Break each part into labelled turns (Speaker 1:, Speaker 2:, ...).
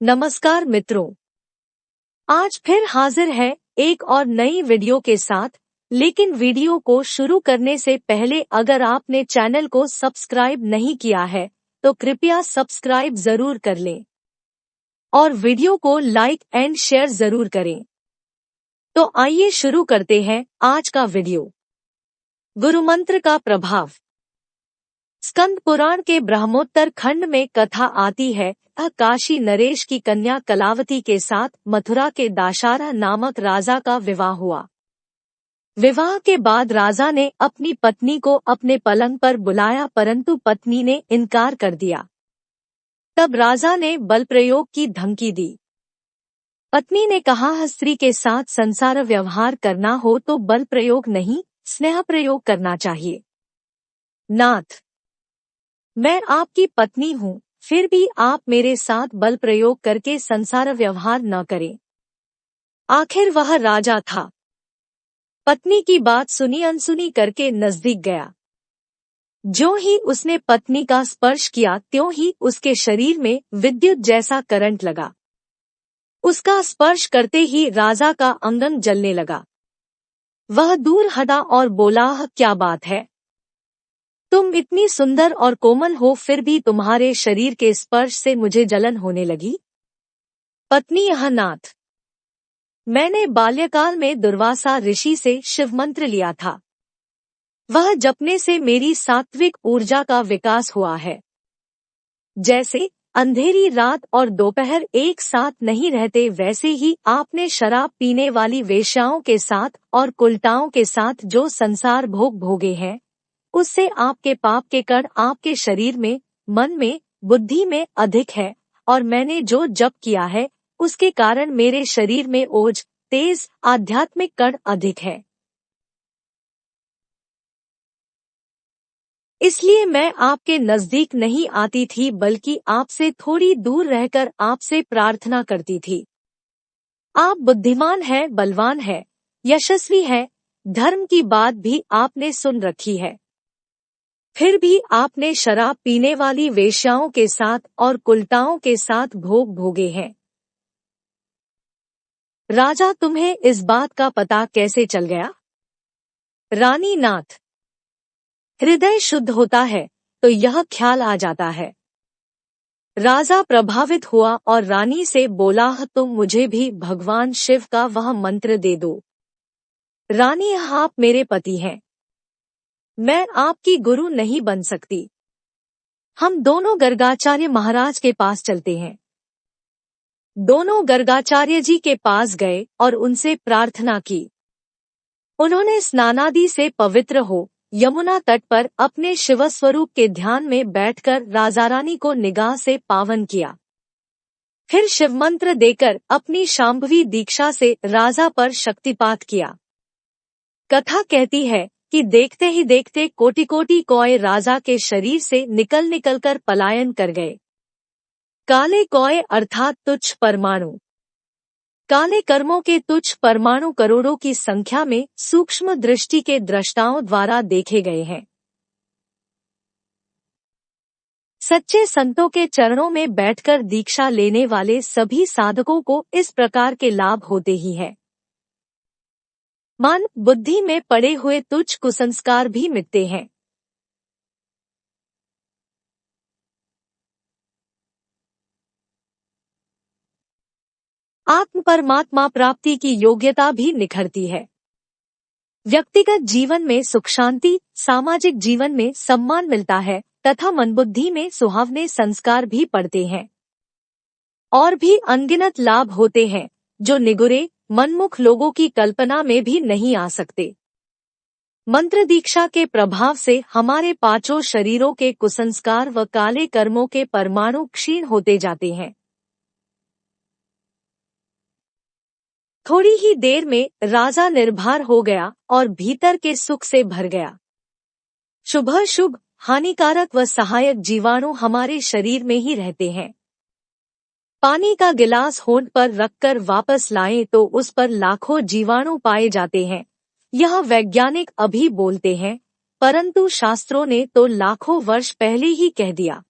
Speaker 1: नमस्कार मित्रों, आज फिर हाजिर है एक और नई वीडियो के साथ। लेकिन वीडियो को शुरू करने से पहले अगर आपने चैनल को सब्सक्राइब नहीं किया है तो कृपया सब्सक्राइब जरूर कर लें और वीडियो को लाइक एंड शेयर जरूर करें। तो आइए शुरू करते हैं आज का वीडियो। गुरुमंत्र का प्रभाव। स्कंद पुराण के ब्रह्मोत्तर खंड में कथा आती है, काशी नरेश की कन्या कलावती के साथ मथुरा के दाशारा नामक राजा का विवाह हुआ। विवाह के बाद राजा ने अपनी पत्नी को अपने पलंग पर बुलाया, परंतु पत्नी ने इनकार कर दिया। तब राजा ने बल प्रयोग की धमकी दी। पत्नी ने कहा, स्त्री के साथ संसार व्यवहार करना हो तो बल प्रयोग नहीं, स्नेह प्रयोग करना चाहिए। नाथ, मैं आपकी पत्नी हूँ, फिर भी आप मेरे साथ बल प्रयोग करके संसार व्यवहार न करें। आखिर वह राजा था। पत्नी की बात सुनी अनसुनी करके नजदीक गया। ज्यों ही उसने पत्नी का स्पर्श किया त्यों ही उसके शरीर में विद्युत जैसा करंट लगा। उसका स्पर्श करते ही राजा का अंग जलने लगा। वह दूर हटा और बोला, क्या बात है, तुम इतनी सुंदर और कोमल हो, फिर भी तुम्हारे शरीर के स्पर्श से मुझे जलन होने लगी। पत्नी, यह नाथ, मैंने बाल्यकाल में दुर्वासा ऋषि से शिव मंत्र लिया था। वह जपने से मेरी सात्विक ऊर्जा का विकास हुआ है। जैसे अंधेरी रात और दोपहर एक साथ नहीं रहते, वैसे ही आपने शराब पीने वाली वेश्याओं के साथ और कुलटाओं के साथ जो संसार भोग भोगे हैं, उससे आपके पाप के कण आपके शरीर में, मन में, बुद्धि में अधिक है, और मैंने जो जप किया है उसके कारण मेरे शरीर में ओज, तेज, आध्यात्मिक कण अधिक है। इसलिए मैं आपके नजदीक नहीं आती थी, बल्कि आपसे थोड़ी दूर रहकर आपसे प्रार्थना करती थी। आप बुद्धिमान है, बलवान है, यशस्वी है, धर्म की बात भी आपने सुन रखी है, फिर भी आपने शराब पीने वाली वेश्याओं के साथ और कुलटाओं के साथ भोग भोगे हैं। राजा, तुम्हें इस बात का पता कैसे चल गया? रानी, नाथ, हृदय शुद्ध होता है तो यह ख्याल आ जाता है। राजा प्रभावित हुआ और रानी से बोला, तुम मुझे भी भगवान शिव का वह मंत्र दे दो। रानी, आप मेरे पति हैं, मैं आपकी गुरु नहीं बन सकती। हम दोनों गर्गाचार्य महाराज के पास चलते हैं। दोनों गर्गाचार्य जी के पास गए और उनसे प्रार्थना की। उन्होंने स्नानादि से पवित्र हो यमुना तट पर अपने शिवस्वरूप के ध्यान में बैठकर राजा रानी को निगाह से पावन किया। फिर शिव मंत्र देकर अपनी शांभवी दीक्षा से राजा पर शक्तिपात किया। कथा कहती है कि देखते ही देखते कोटि कोटि कौए राजा के शरीर से निकल निकल कर पलायन कर गए। काले कौए अर्थात तुच्छ परमाणु। काले कर्मों के तुच्छ परमाणु करोड़ों की संख्या में सूक्ष्म दृष्टि के दृष्टाओं द्वारा देखे गए हैं। सच्चे संतों के चरणों में बैठकर दीक्षा लेने वाले सभी साधकों को इस प्रकार के लाभ होते ही हैं। मन बुद्धि में पड़े हुए तुच्छ कुसंस्कार भी मिटते हैं। आत्म परमात्मा प्राप्ति की योग्यता भी निखरती है। व्यक्तिगत जीवन में सुख शांति, सामाजिक जीवन में सम्मान मिलता है तथा मन बुद्धि में सुहावने संस्कार भी पड़ते हैं। और भी अनगिनत लाभ होते हैं जो निगुरे मनमुख लोगों की कल्पना में भी नहीं आ सकते। मंत्र दीक्षा के प्रभाव से हमारे पांचों शरीरों के कुसंस्कार व काले कर्मों के परमाणु क्षीण होते जाते हैं। थोड़ी ही देर में राजा निर्भर हो गया और भीतर के सुख से भर गया। शुभ हानिकारक व सहायक जीवाणु हमारे शरीर में ही रहते हैं। पानी का गिलास होंठ पर रखकर वापस लाएं तो उस पर लाखों जीवाणु पाए जाते हैं। यह वैज्ञानिक अभी बोलते हैं, परंतु शास्त्रों ने तो लाखों वर्ष पहले ही कह दिया।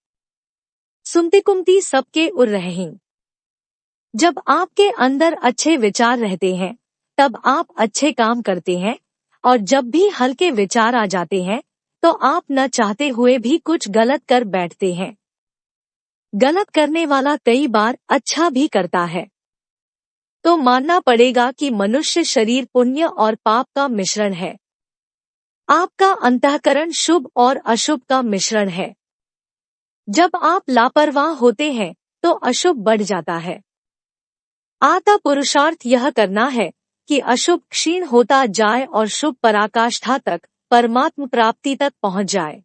Speaker 1: सुमति कुमति सबके उर रहें। जब आपके अंदर अच्छे विचार रहते हैं तब आप अच्छे काम करते हैं, और जब भी हल्के विचार आ जाते हैं तो आप न चाहते हुए भी कुछ गलत कर बैठते हैं। गलत करने वाला कई बार अच्छा भी करता है। तो मानना पड़ेगा कि मनुष्य शरीर पुण्य और पाप का मिश्रण है। आपका अंतःकरण शुभ और अशुभ का मिश्रण है। जब आप लापरवाह होते हैं तो अशुभ बढ़ जाता है। आता पुरुषार्थ यह करना है कि अशुभ क्षीण होता जाए और शुभ पराकाष्ठा तक, परमात्म प्राप्ति तक पहुंच जाए।